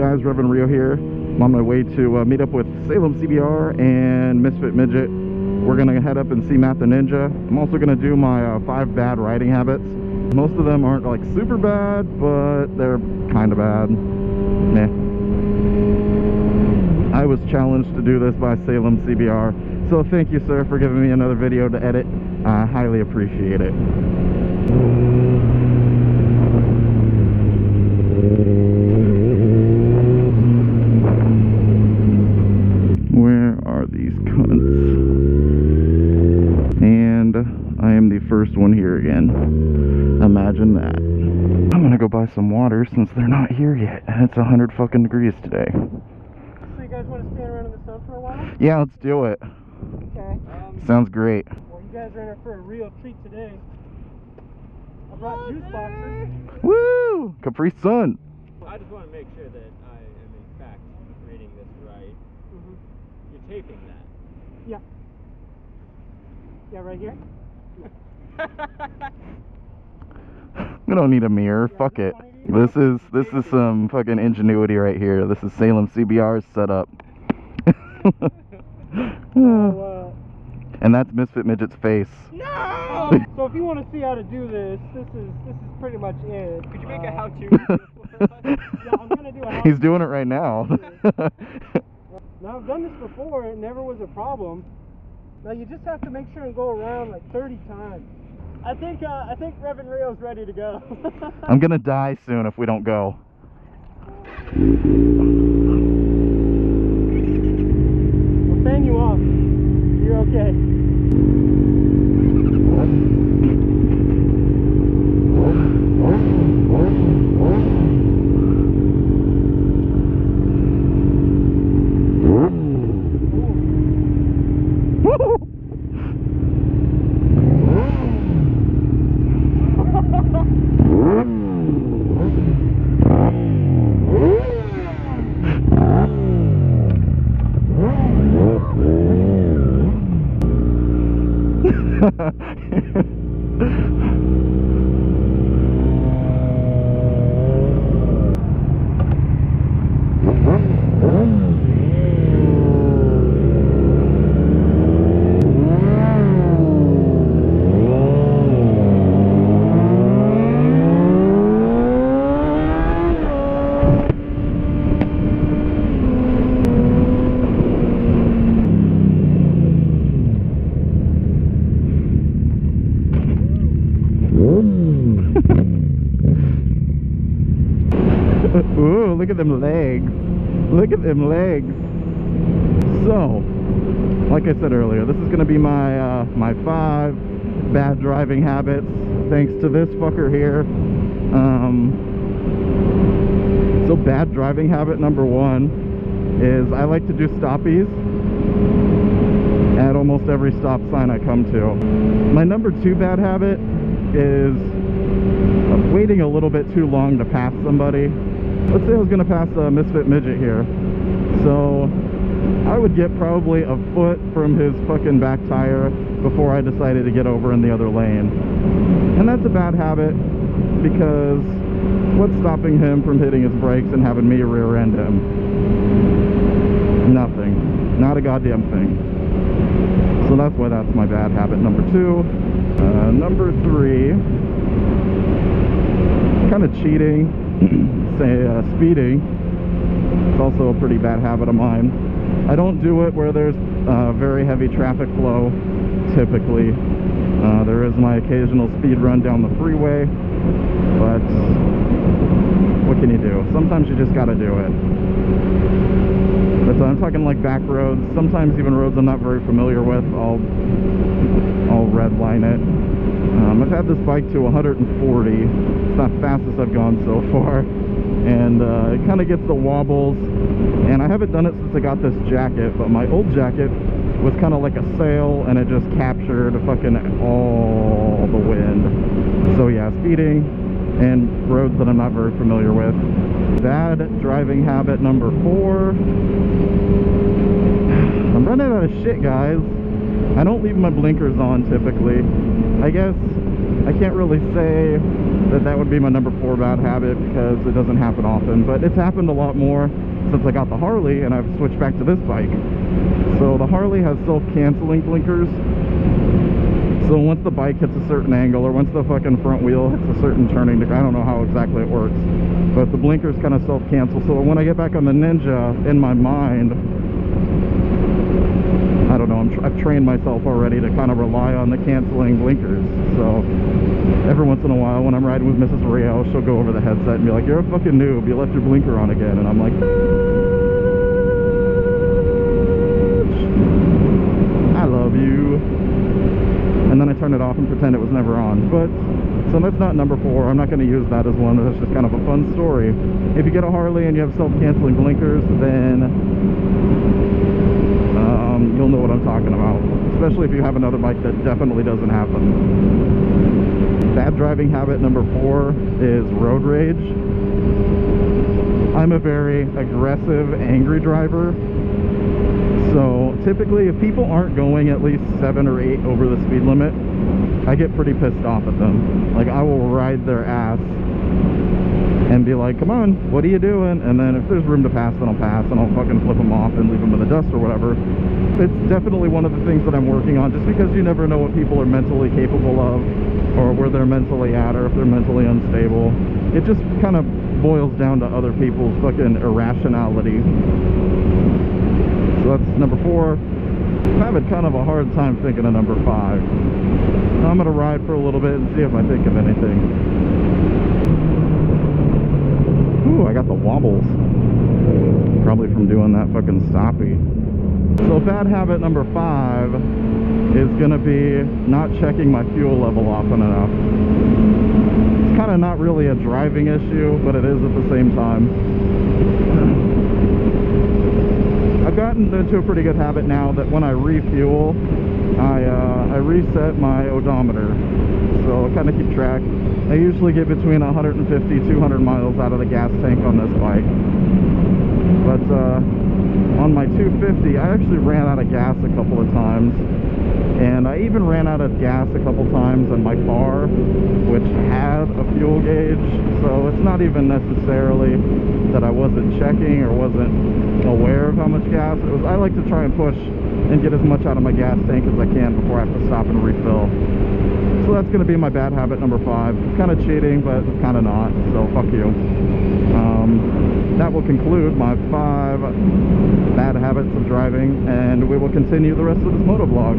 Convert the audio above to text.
guys, Reverend Rio here. I'm on my way to meet up with SalemCBR and MisfitMidget. We're gonna head up and see Matt the Ninja. I'm also gonna do my 5 bad riding habits. Most of them aren't like super bad, but they're kind of bad. Meh. I was challenged to do this by SalemCBR, so thank you, sir, for giving me another video to edit. I highly appreciate it. Where are these cunts? And I am the first one here again. Imagine that. I'm gonna go buy some water since they're not here yet, and it's 100 fucking degrees today. So you guys want to stand around in the sun for a while? Yeah, let's do it. Okay. Sounds great. Well, you guys are in for a real treat today. I brought juice boxes. Woo! Capri Sun. I just want to make sure that I am in fact reading this right. You're taping that. Yeah. Yeah, right here. We don't need a mirror. Fuck it. This is some fucking ingenuity right here. This is SalemCBR's setup. And that's MisfitMidget's face. No! So if you want to see how to do this, this is pretty much it. Could you make a how-to? Yeah, I'm gonna do a how-to. He's doing it right now. Now I've done this before, it never was a problem. Now you just have to make sure and go around like 30 times. I think Reverend Rio's ready to go. I'm gonna die soon if we don't go. We'll fan you off. You're okay. Ooh, look at them legs. Look at them legs. So, like I said earlier, this is going to be my my 5 bad driving habits, thanks to this fucker here. So bad driving habit number 1 is I like to do stoppies at almost every stop sign I come to. My number 2 bad habit is waiting a little bit too long to pass somebody. Let's say I was going to pass a MisfitMidget here. So I would get probably a foot from his fucking back tire before I decided to get over in the other lane. And that's a bad habit because what's stopping him from hitting his brakes and having me rear end him? Nothing. Not a goddamn thing. So that's why that's my bad habit number 2. Number 3, kind of cheating. Say speeding. It's also a pretty bad habit of mine. I don't do it where there's very heavy traffic flow, typically. There is my occasional speed run down the freeway, but what can you do? Sometimes you just gotta do it. But I'm talking like back roads, sometimes even roads I'm not very familiar with, I'll redline it. I've had this bike to 140. It's not fastest I've gone so far, and it kind of gets the wobbles. And I haven't done it since I got this jacket, but my old jacket was kind of like a sail, and it just captured fucking all the wind. So yeah, speeding and roads that I'm not very familiar with. Bad driving habit number 4. I'm running out of shit, guys. I don't leave my blinkers on typically. I guess I can't really say that that would be my number 4 bad habit because it doesn't happen often, but it's happened a lot more since I got the Harley and I've switched back to this bike. So the Harley has self-canceling blinkers. So once the bike hits a certain angle, or once the fucking front wheel hits a certain turning degree, I don't know how exactly it works, but the blinkers kind of self-cancel. So when I get back on the Ninja, in my mind, I don't know, I've trained myself already to kind of rely on the canceling blinkers. So every once in a while when I'm riding with Mrs. Rio, she'll go over the headset and be like, "You're a fucking noob, you left your blinker on again." And I'm like, I love you. And then I turn it off and pretend it was never on. But so that's not number 4. I'm not going to use that as one. That's just kind of a fun story. If you get a Harley and you have self-canceling blinkers, then you'll know what I'm talking about, especially if you have another bike that definitely doesn't have them. Bad driving habit number 4 is road rage. I'm a very aggressive, angry driver. So typically if people aren't going at least 7 or 8 over the speed limit, I get pretty pissed off at them. Like, I will ride their ass and be like, "Come on, what are you doing?" And then if there's room to pass, then I'll pass and I'll fucking flip them off and leave them in the dust or whatever. It's definitely one of the things that I'm working on, just because you never know what people are mentally capable of, or where they're mentally at, or if they're mentally unstable. It just kind of boils down to other people's fucking irrationality. So that's number 4. I'm having kind of a hard time thinking of number 5. I'm gonna ride for a little bit and see if I think of anything. Ooh, I got the wobbles. Probably from doing that fucking stoppie. So bad habit number 5 is gonna be not checking my fuel level often enough. It's kind of not really a driving issue, but it is at the same time. I've gotten into a pretty good habit now that when I refuel, I reset my odometer, so I kind of keep track. I usually get between 150 200 miles out of the gas tank on this bike, but on my 250 I actually ran out of gas a couple of times, and I even ran out of gas a couple times in my car, which had a fuel gauge. So it's not even necessarily that I wasn't checking or wasn't aware of how much gas it was. I like to try and push and get as much out of my gas tank as I can before I have to stop and refill. So that's going to be my bad habit number 5. It's kind of cheating, but it's kind of not, so fuck you. That will conclude my 5 bad habits of driving, and we will continue the rest of this motovlog.